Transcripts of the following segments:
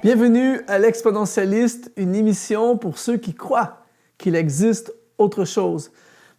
Bienvenue à l'Exponentialiste, une émission pour ceux qui croient qu'il existe autre chose.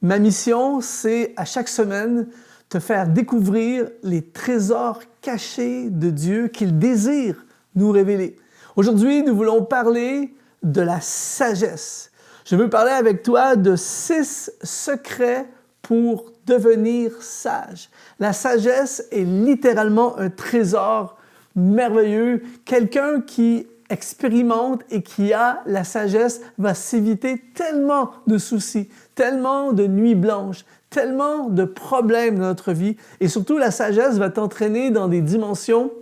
Ma mission, c'est à chaque semaine te faire découvrir les trésors cachés de Dieu qu'il désire nous révéler. Aujourd'hui, nous voulons parler de la sagesse. Je veux parler avec toi de 6 secrets pour devenir sage. La sagesse est littéralement un trésor merveilleux. Quelqu'un qui expérimente et qui a la sagesse va s'éviter tellement de soucis, tellement de nuits blanches, tellement de problèmes dans notre vie. Et surtout, la sagesse va t'entraîner dans des dimensions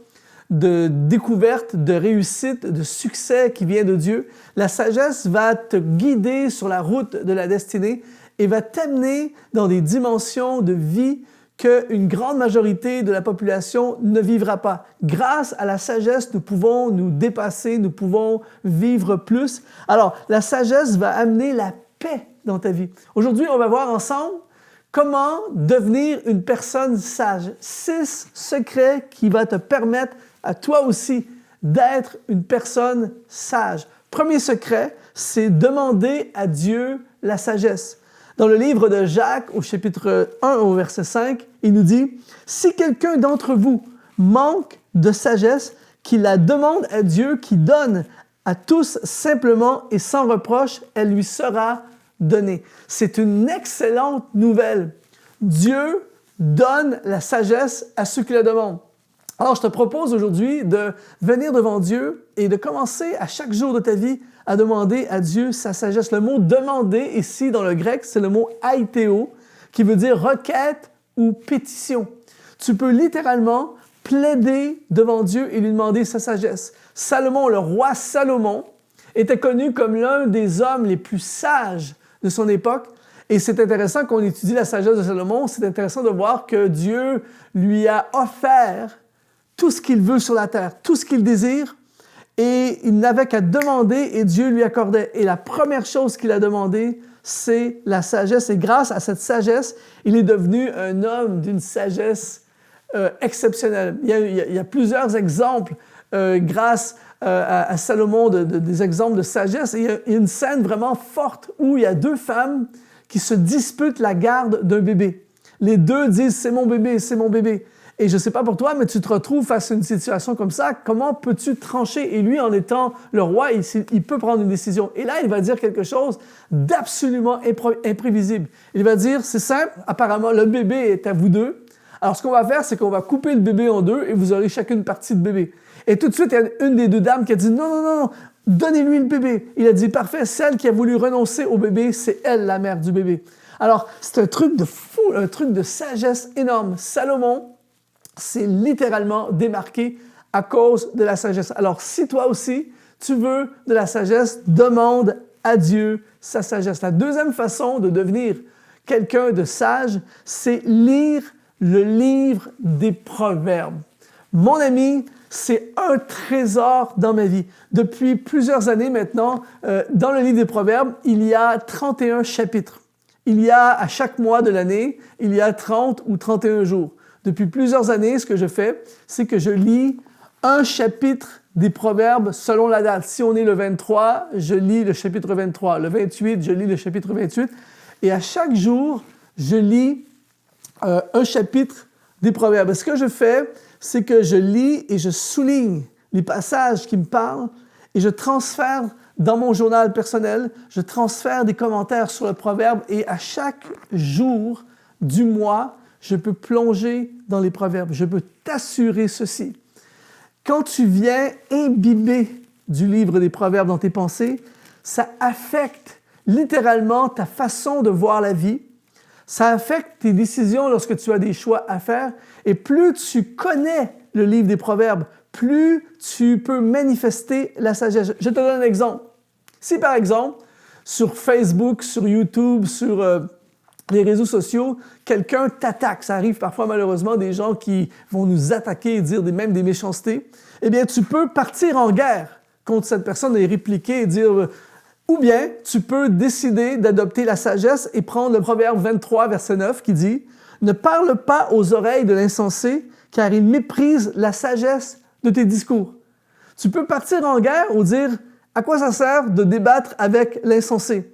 de découverte, de réussite, de succès qui vient de Dieu. La sagesse va te guider sur la route de la destinée et va t'amener dans des dimensions de vie qu'une grande majorité de la population ne vivra pas. Grâce à la sagesse, nous pouvons nous dépasser, nous pouvons vivre plus. Alors, la sagesse va amener la paix dans ta vie. Aujourd'hui, on va voir ensemble comment devenir une personne sage. 6 secrets qui vont te permettre à toi aussi d'être une personne sage. Premier secret, c'est demander à Dieu la sagesse. Dans le livre de Jacques, au chapitre 1, au verset 5, il nous dit « Si quelqu'un d'entre vous manque de sagesse, qu'il la demande à Dieu qui donne à tous simplement et sans reproche, elle lui sera donnée. » C'est une excellente nouvelle. Dieu donne la sagesse à ceux qui la demandent. Alors, je te propose aujourd'hui de venir devant Dieu et de commencer à chaque jour de ta vie à demander à Dieu sa sagesse. Le mot « demander » ici dans le grec, c'est le mot « aiteo » qui veut dire requête ou pétition. Tu peux littéralement plaider devant Dieu et lui demander sa sagesse. Salomon, le roi Salomon, était connu comme l'un des hommes les plus sages de son époque. Et c'est intéressant qu'on étudie la sagesse de Salomon. C'est intéressant de voir que Dieu lui a offert tout ce qu'il veut sur la terre, tout ce qu'il désire, et il n'avait qu'à demander et Dieu lui accordait. Et la première chose qu'il a demandé, c'est la sagesse. Et grâce à cette sagesse, il est devenu un homme d'une sagesse exceptionnelle. Il y a plusieurs exemples grâce à Salomon, des exemples de sagesse. Et il y a une scène vraiment forte où il y a 2 femmes qui se disputent la garde d'un bébé. Les 2 disent « c'est mon bébé, c'est mon bébé ». Et je ne sais pas pour toi, mais tu te retrouves face à une situation comme ça. Comment peux-tu trancher? Et lui, en étant le roi, il peut prendre une décision. Et là, il va dire quelque chose d'absolument imprévisible. Il va dire, c'est simple, apparemment, le bébé est à vous 2. Alors, ce qu'on va faire, c'est qu'on va couper le bébé en 2 et vous aurez chacune partie de bébé. Et tout de suite, il y a une des 2 dames qui a dit, non, donnez-lui le bébé. Il a dit, parfait, celle qui a voulu renoncer au bébé, c'est elle, la mère du bébé. Alors, c'est un truc de fou, un truc de sagesse énorme. Salomon s'est littéralement démarqué à cause de la sagesse. Alors, si toi aussi, tu veux de la sagesse, demande à Dieu sa sagesse. La deuxième façon de devenir quelqu'un de sage, c'est lire le livre des Proverbes. Mon ami, c'est un trésor dans ma vie. Depuis plusieurs années maintenant, dans le livre des Proverbes, il y a 31 chapitres. Il y a, à chaque mois de l'année, il y a 30 ou 31 jours. Depuis plusieurs années, ce que je fais, c'est que je lis un chapitre des Proverbes selon la date. Si on est le 23, je lis le chapitre 23. Le 28, je lis le chapitre 28. Et à chaque jour, je lis un chapitre des Proverbes. Et ce que je fais, c'est que je lis et je souligne les passages qui me parlent et je transfère dans mon journal personnel, je transfère des commentaires sur le Proverbe et à chaque jour du mois, je peux plonger dans les Proverbes. Je peux t'assurer ceci. Quand tu viens imbiber du livre des Proverbes dans tes pensées, ça affecte littéralement ta façon de voir la vie. Ça affecte tes décisions lorsque tu as des choix à faire. Et plus tu connais le livre des Proverbes, plus tu peux manifester la sagesse. Je te donne un exemple. Si par exemple, sur Facebook, sur YouTube, sur les réseaux sociaux, quelqu'un t'attaque. Ça arrive parfois malheureusement des gens qui vont nous attaquer et dire même des méchancetés. Eh bien, tu peux partir en guerre contre cette personne et répliquer et dire... Ou bien, tu peux décider d'adopter la sagesse et prendre le Proverbe 23, verset 9, qui dit « Ne parle pas aux oreilles de l'insensé, car il méprise la sagesse de tes discours. » Tu peux partir en guerre ou dire « À quoi ça sert de débattre avec l'insensé? »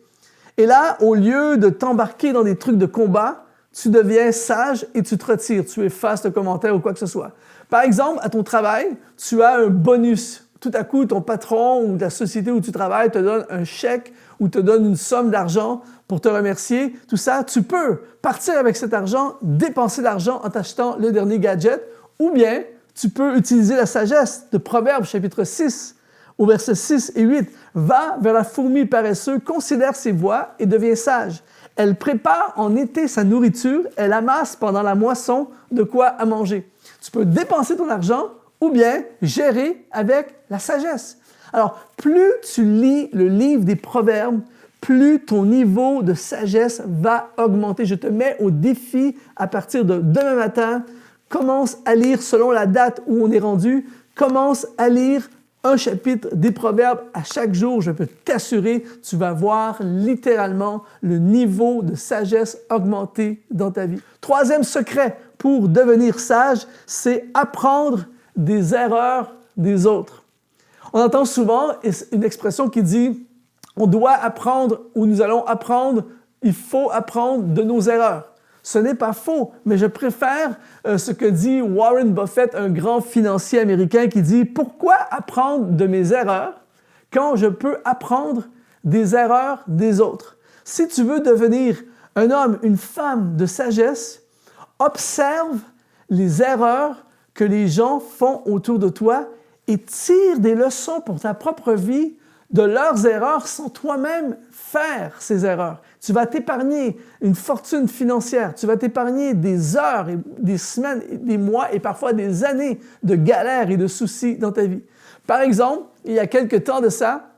Et là, au lieu de t'embarquer dans des trucs de combat, tu deviens sage et tu te retires. Tu effaces le commentaire ou quoi que ce soit. Par exemple, à ton travail, tu as un bonus. Tout à coup, ton patron ou la société où tu travailles te donne un chèque ou te donne une somme d'argent pour te remercier. Tout ça, tu peux partir avec cet argent, dépenser l'argent en t'achetant le dernier gadget, ou bien tu peux utiliser la sagesse de Proverbes chapitre 6 au verset 6 et 8. « Va vers la fourmi paresseuse, considère ses voies et deviens sage. Elle prépare en été sa nourriture, elle amasse pendant la moisson de quoi à manger. » Tu peux dépenser ton argent ou bien gérer avec la sagesse. Alors, plus tu lis le livre des Proverbes, plus ton niveau de sagesse va augmenter. Je te mets au défi à partir de demain matin. Commence à lire selon la date où on est rendu. Commence à lire un chapitre des Proverbes à chaque jour. Je peux t'assurer, tu vas voir littéralement le niveau de sagesse augmenter dans ta vie. Troisième secret pour devenir sage, c'est apprendre des erreurs des autres. On entend souvent une expression qui dit « on doit apprendre » ou « nous allons apprendre », il faut apprendre de nos erreurs. Ce n'est pas faux, mais je préfère ce que dit Warren Buffett, un grand financier américain, qui dit « Pourquoi apprendre de mes erreurs quand je peux apprendre des erreurs des autres? » Si tu veux devenir un homme, une femme de sagesse, observe les erreurs que les gens font autour de toi et tire des leçons pour ta propre vie de leurs erreurs sans toi-même faire ces erreurs. Tu vas t'épargner une fortune financière, tu vas t'épargner des heures, et des semaines, des mois et parfois des années de galères et de soucis dans ta vie. Par exemple, il y a quelques temps de ça,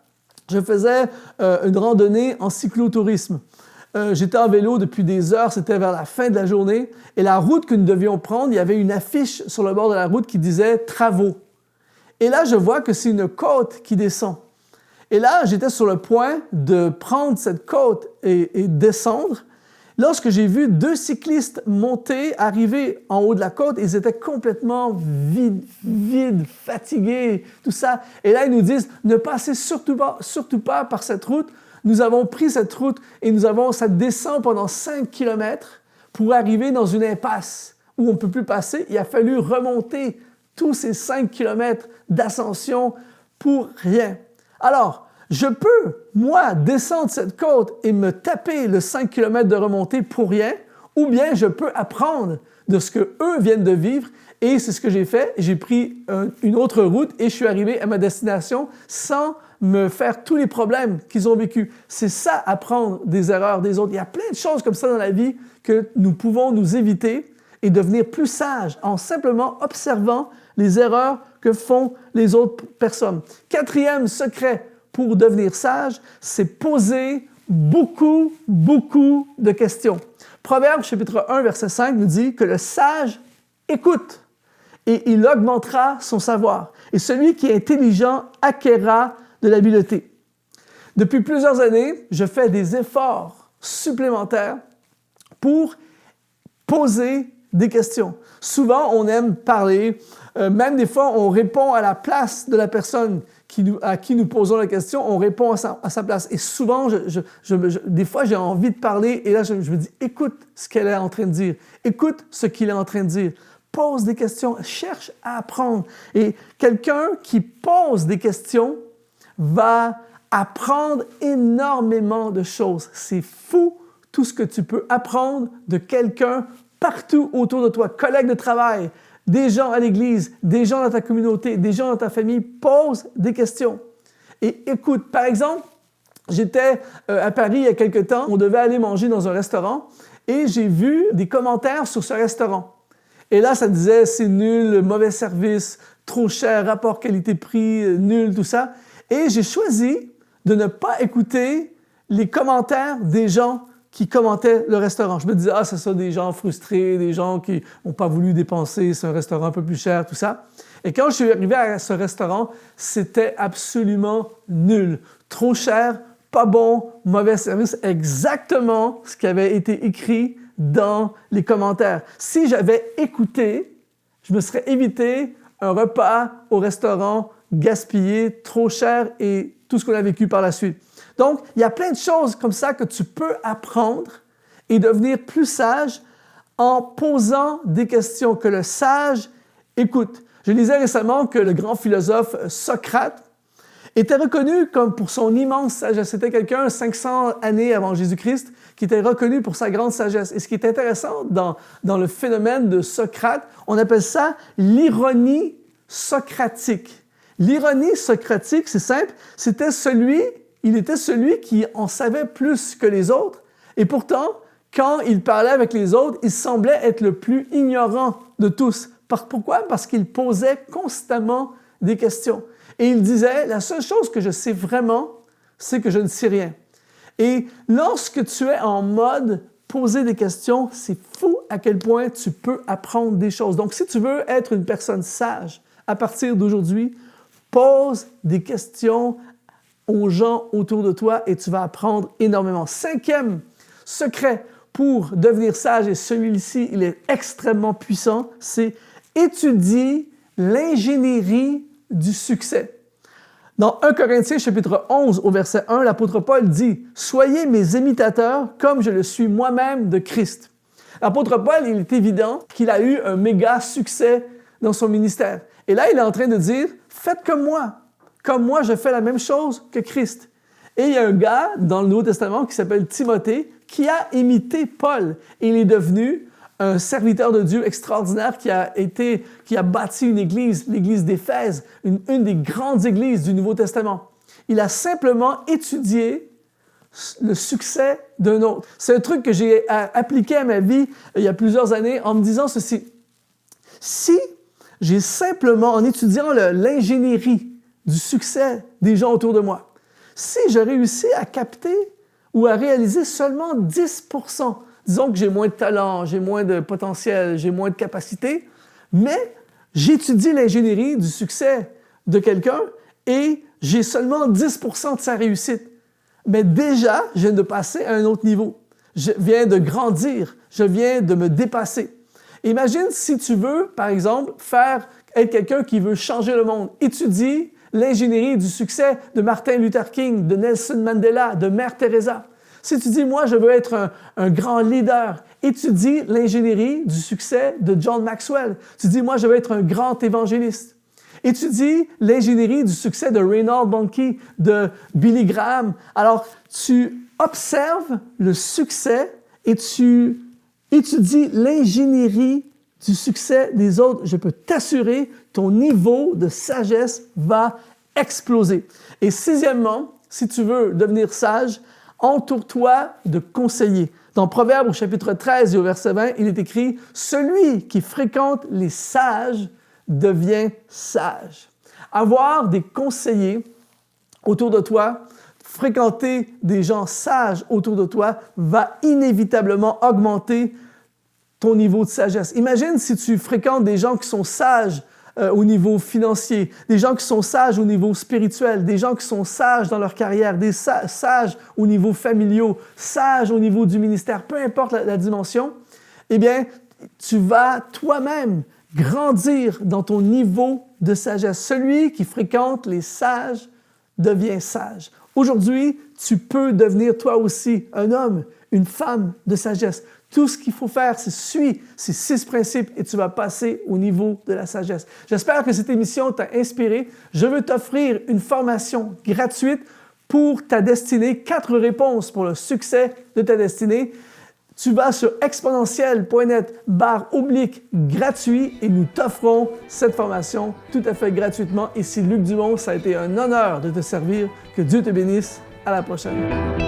je faisais une randonnée en cyclotourisme. J'étais en vélo depuis des heures, c'était vers la fin de la journée, et la route que nous devions prendre, il y avait une affiche sur le bord de la route qui disait « Travaux ». Et là, je vois que c'est une côte qui descend. Et là, j'étais sur le point de prendre cette côte et descendre, lorsque j'ai vu deux cyclistes monter, arriver en haut de la côte. Ils étaient complètement vides, fatigués, tout ça. Et là, ils nous disent « Ne passez surtout pas par cette route. Nous avons pris cette route et ça descend pendant 5 kilomètres pour arriver dans une impasse où on ne peut plus passer. Il a fallu remonter tous ces 5 kilomètres d'ascension pour rien. » Alors, je peux, moi, descendre cette côte et me taper le 5 km de remontée pour rien, ou bien je peux apprendre de ce qu'eux viennent de vivre, et c'est ce que j'ai fait. J'ai pris une autre route et je suis arrivé à ma destination sans me faire tous les problèmes qu'ils ont vécus. C'est ça, apprendre des erreurs des autres. Il y a plein de choses comme ça dans la vie que nous pouvons nous éviter et devenir plus sages en simplement observant les erreurs que font les autres personnes. Quatrième secret pour devenir sage, c'est poser beaucoup de questions. Proverbe chapitre 1, verset 5 nous dit que le sage écoute et il augmentera son savoir. Et celui qui est intelligent acquérera de l'habileté. Depuis plusieurs années, je fais des efforts supplémentaires pour poser des questions. Souvent, on aime parler, même des fois, on répond à la place de la personne à qui nous posons la question, on répond à sa place. Et souvent, des fois, j'ai envie de parler et là, je me dis, écoute ce qu'elle est en train de dire, écoute ce qu'il est en train de dire. Pose des questions, cherche à apprendre. Et quelqu'un qui pose des questions va apprendre énormément de choses. C'est fou tout ce que tu peux apprendre de quelqu'un partout autour de toi, collègues de travail, des gens à l'église, des gens dans ta communauté, des gens dans ta famille. Pose des questions et écoute. Par exemple, j'étais à Paris il y a quelque temps, on devait aller manger dans un restaurant et j'ai vu des commentaires sur ce restaurant. Et là, ça disait « c'est nul, mauvais service, trop cher, rapport qualité-prix, nul, tout ça ». Et j'ai choisi de ne pas écouter les commentaires des gens qui commentaient le restaurant. Je me disais « ah, c'est ça, des gens frustrés, des gens qui n'ont pas voulu dépenser, c'est un restaurant un peu plus cher, tout ça ». Et quand je suis arrivé à ce restaurant, c'était absolument nul. Trop cher, pas bon, mauvais service, exactement ce qui avait été écrit dans les commentaires. Si j'avais écouté, je me serais évité un repas au restaurant gaspillé, trop cher et tout ce qu'on a vécu par la suite. Donc, il y a plein de choses comme ça que tu peux apprendre et devenir plus sage en posant des questions que le sage écoute. Je lisais récemment que le grand philosophe Socrate était reconnu comme pour son immense sagesse. C'était quelqu'un 500 années avant Jésus-Christ qui était reconnu pour sa grande sagesse. Et ce qui est intéressant dans le phénomène de Socrate, on appelle ça l'ironie socratique. L'ironie socratique, c'est simple, il était celui qui en savait plus que les autres. Et pourtant, quand il parlait avec les autres, il semblait être le plus ignorant de tous. Pourquoi? Parce qu'il posait constamment des questions. Et il disait, la seule chose que je sais vraiment, c'est que je ne sais rien. Et lorsque tu es en mode poser des questions, c'est fou à quel point tu peux apprendre des choses. Donc, si tu veux être une personne sage à partir d'aujourd'hui, pose des questions aux gens autour de toi et tu vas apprendre énormément. 5e secret pour devenir sage, et celui-ci, il est extrêmement puissant, c'est étudie l'ingénierie du succès. Dans 1 Corinthiens chapitre 11 au verset 1, l'apôtre Paul dit « Soyez mes imitateurs comme je le suis moi-même de Christ ». L'apôtre Paul, il est évident qu'il a eu un méga succès dans son ministère. Et là, il est en train de dire « Faites comme moi je fais la même chose que Christ ». Et il y a un gars dans le Nouveau Testament qui s'appelle Timothée qui a imité Paul et il est devenu un serviteur de Dieu extraordinaire qui a bâti une église, l'église d'Éphèse, une des grandes églises du Nouveau Testament. Il a simplement étudié le succès d'un autre. C'est un truc que j'ai appliqué à ma vie il y a plusieurs années en me disant ceci. Si j'ai simplement, en étudiant l'ingénierie du succès des gens autour de moi, si je réussis à capter ou à réaliser seulement 10%, disons que j'ai moins de talent, j'ai moins de potentiel, j'ai moins de capacité, mais j'étudie l'ingénierie du succès de quelqu'un et j'ai seulement 10% de sa réussite. Mais déjà, je viens de passer à un autre niveau. Je viens de grandir, je viens de me dépasser. Imagine si tu veux, par exemple, être quelqu'un qui veut changer le monde. Étudie l'ingénierie du succès de Martin Luther King, de Nelson Mandela, de Mère Teresa. Si tu dis, moi, je veux être un grand leader, étudie l'ingénierie du succès de John Maxwell. Tu dis, moi, je veux être un grand évangéliste. Étudie l'ingénierie du succès de Reinhard Bonnke, de Billy Graham. Alors, tu observes le succès et tu étudies l'ingénierie du succès des autres. Je peux t'assurer, ton niveau de sagesse va exploser. Et 6e, si tu veux devenir sage, entoure-toi de conseillers. Dans Proverbes au chapitre 13 et au verset 20, il est écrit « Celui qui fréquente les sages devient sage ». Avoir des conseillers autour de toi, fréquenter des gens sages autour de toi va inévitablement augmenter ton niveau de sagesse. Imagine si tu fréquentes des gens qui sont sages au niveau financier, des gens qui sont sages au niveau spirituel, des gens qui sont sages dans leur carrière, des sages au niveau familial, sages au niveau du ministère, peu importe la dimension, eh bien, tu vas toi-même grandir dans ton niveau de sagesse. Celui qui fréquente les sages devient sage. Aujourd'hui, tu peux devenir toi aussi un homme, une femme de sagesse. Tout ce qu'il faut faire, c'est suivre ces 6 principes et tu vas passer au niveau de la sagesse. J'espère que cette émission t'a inspiré. Je veux t'offrir une formation gratuite pour ta destinée, 4 réponses pour le succès de ta destinée. Tu vas sur exponentiel.net/gratuit et nous t'offrons cette formation tout à fait gratuitement. Ici Luc Dumont, ça a été un honneur de te servir. Que Dieu te bénisse. À la prochaine.